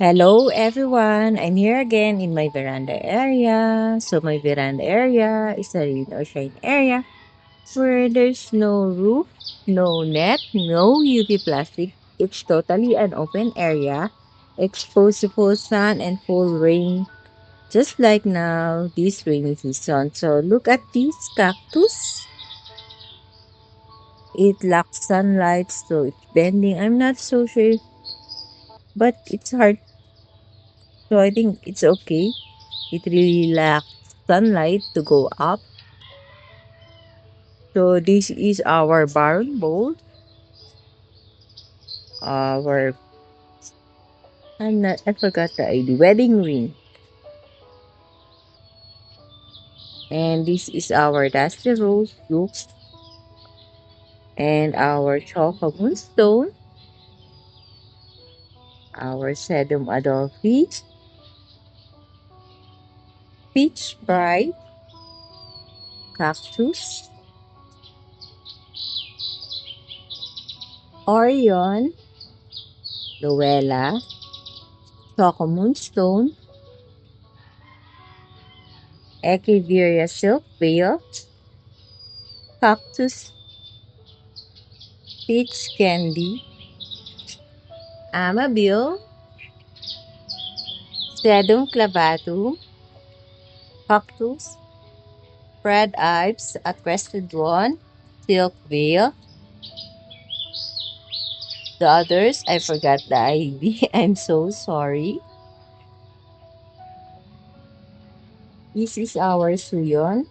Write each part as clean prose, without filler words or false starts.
Hello everyone, I'm here again in my veranda area. So my veranda area is a rain or shine area where there's no roof, no net, no UV plastic. It's totally an open area, exposed to full sun and full rain, just like now this rainy season. So look at this cactus. It lacks sunlight, so it's bending. I'm not so sure, but it's hard. So I think it's okay. It really lacks sunlight to go up. So this is our barrel bowl. Our I forgot the ID. Wedding ring. And this is our dusty rose books and our chocolate moonstone, our sedum adelphi, peach bride, cactus, Orion, Luella, chocolate moonstone, Echeveria silk veil, cactus, peach candy, Amabile, sedum clavatum, cactus, Fred Ives, a crested one, silk veil. The others, I forgot the ID. I'm so sorry. This is our suyon,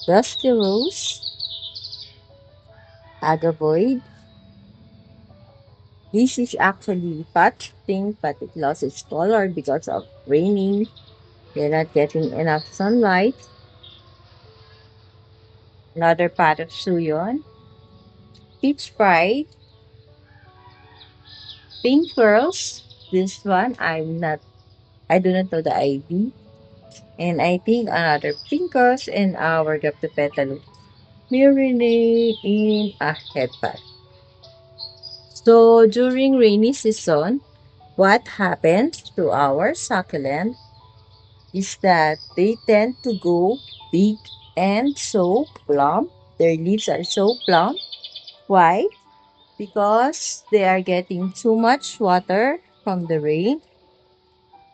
dusty rose, agavoid. This is actually patch pink, but it lost its color because of raining. They're not getting enough sunlight. Another pot of suyon, peach pride, pink pearls. This one, I do not know the ID. And I think another pinkos and our Gaptopetalus marinate in a headband. So during rainy season, what happens to our succulent is that they tend to go big and so plump. Their leaves are so plump. Why? Because they are getting too much water from the rain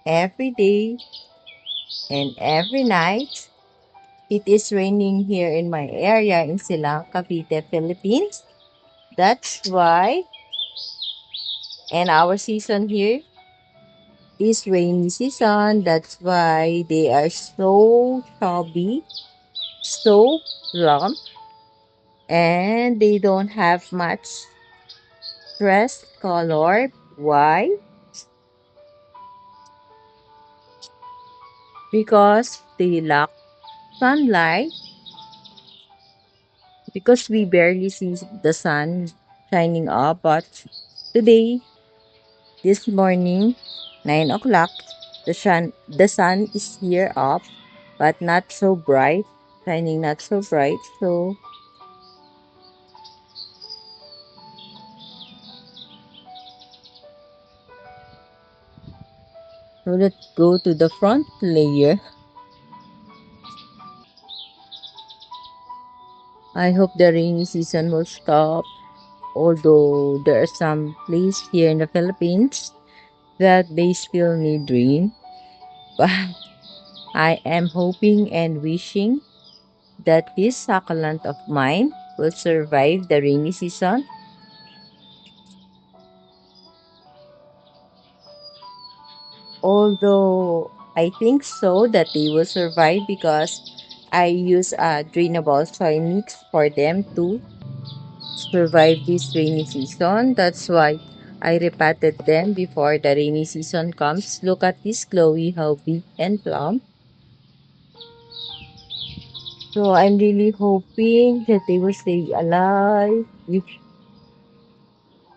every day and every night. It is raining here in my area in Silang, Cavite, Philippines. That's why, and our season here is rainy season. That's why they are so chubby, so plump, and they don't have much stress color. Why? Because they lack sunlight, because we barely see the sun shining up. But today, this morning, 9 o'clock, the sun is here up, but not so bright, shining not so bright. So let's go to the front layer. I hope the rainy season will stop, although there are some places here in the Philippines that they still need rain. But I am hoping and wishing that this succulent of mine will survive the rainy season. Although I think so that they will survive because I use a drainable soil mix for them to survive this rainy season. That's why I repotted them before the rainy season comes. Look at this Chloe, how big and plump. So I'm really hoping that they will stay alive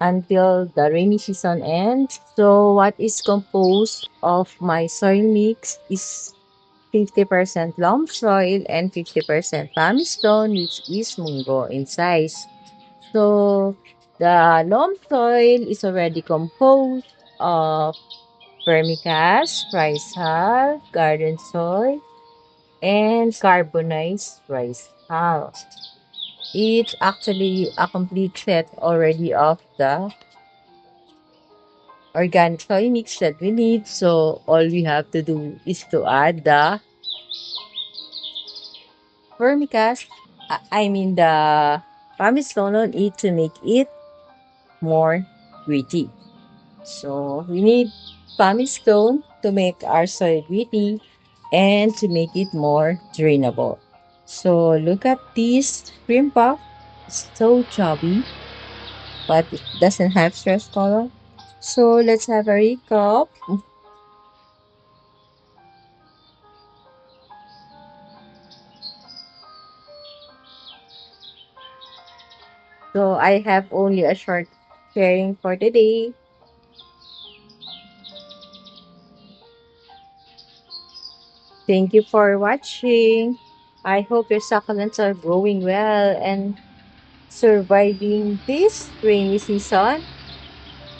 until the rainy season ends. So what is composed of my soil mix is 50% loam soil and 50% pumice stone, which is mungo in size. So the loam soil is already composed of vermicast, rice hull, garden soil, and carbonized rice hull. It's actually a complete set already of the organic soil mix that we need. So all we have to do is to add the vermicast. I mean the pumice stone on it to make it more gritty. So we need pumice stone to make our soil gritty and to make it more drainable. So look at this cream puff. It's so chubby, but it doesn't have stress color. So let's have a recap. So I have only a short sharing for today. Thank you for watching. I hope your succulents are growing well and surviving this rainy season.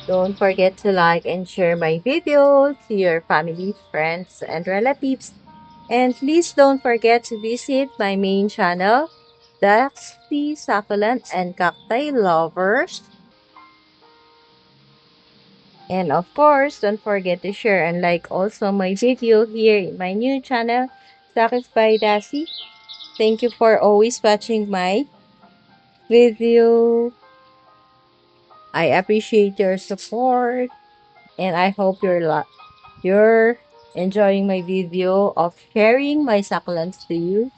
Don't forget to like and share my video to your family, friends, and relatives. And please don't forget to visit my main channel, that's the Succulent and Cacti Lovers. And of course, don't forget to share and like also my video here in my new channel, Suckles by Daisy. Thank you for always watching my video. I appreciate your support and I hope you're enjoying my video of sharing my succulents to you.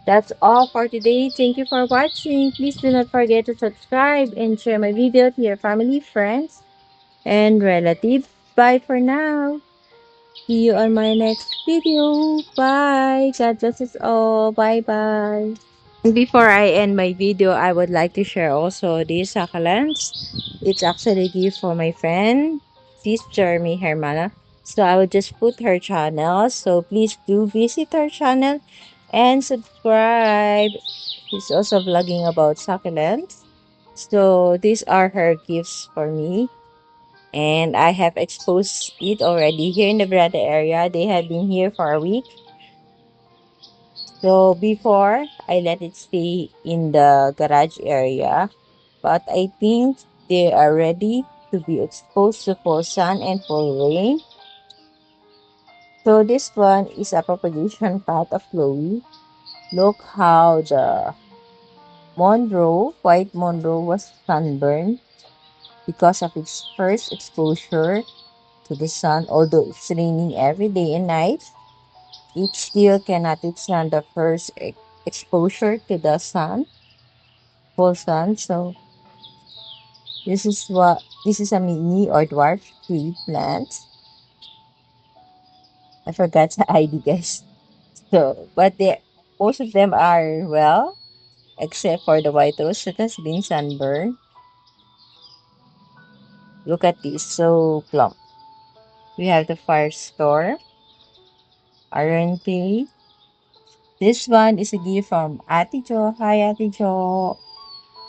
That's all for today. Thank you for watching. Please do not forget to subscribe and share my video to your family, friends, and relatives. Bye for now. See you on my next video. Bye. God bless us all. Bye bye. Before I end my video, I would like to share also these succulents. It's actually a gift for my friend, sister me Hermana. So I will just put her channel. So please do visit her channel and subscribe. She's also vlogging about succulents. So these are her gifts for me. And I have exposed it already here in the veranda area. They have been here for a week. So before, I let it stay in the garage area, but I think they are ready to be exposed to full sun and full rain. So this one is a propagation path of Chloe. Look how the white Monroe was sunburned because of its first exposure to the sun. Although it's raining every day and night, it still cannot withstand the first exposure to the sun, full sun. So this is a mini or dwarf tree plant. I forgot the ID, guys. So, but they most of them are well, except for the white rose that has been sunburned. Look at this, so plump. We have the firestorm, iron tree. This one is a gift from Ate Jo. Hi, Ate Jo.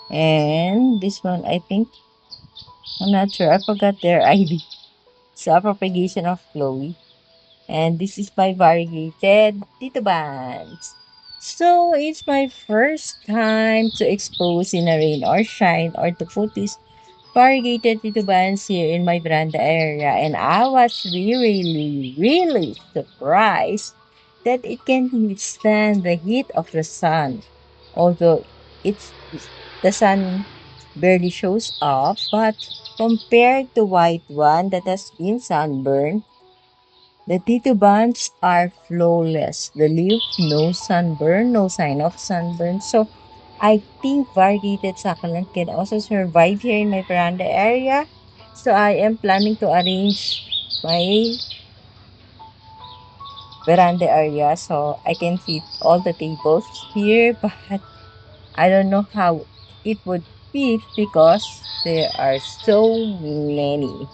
And this one, I think, I'm not sure. I forgot their ID. So, a propagation of Chloe. And this is my variegated titubans. So it's my first time to expose in a rain or shine or to put this variegated titubans here in my veranda area. And I was really surprised that it can withstand the heat of the sun. Although the sun barely shows up, but compared to white one that has been sunburned, the titubans are flawless. The leaf, no sunburn, no sign of sunburn. So I think variegated succulent can also survive here in my veranda area. So I am planning to arrange my veranda area so I can fit all the tables here. But I don't know how it would fit because there are so many.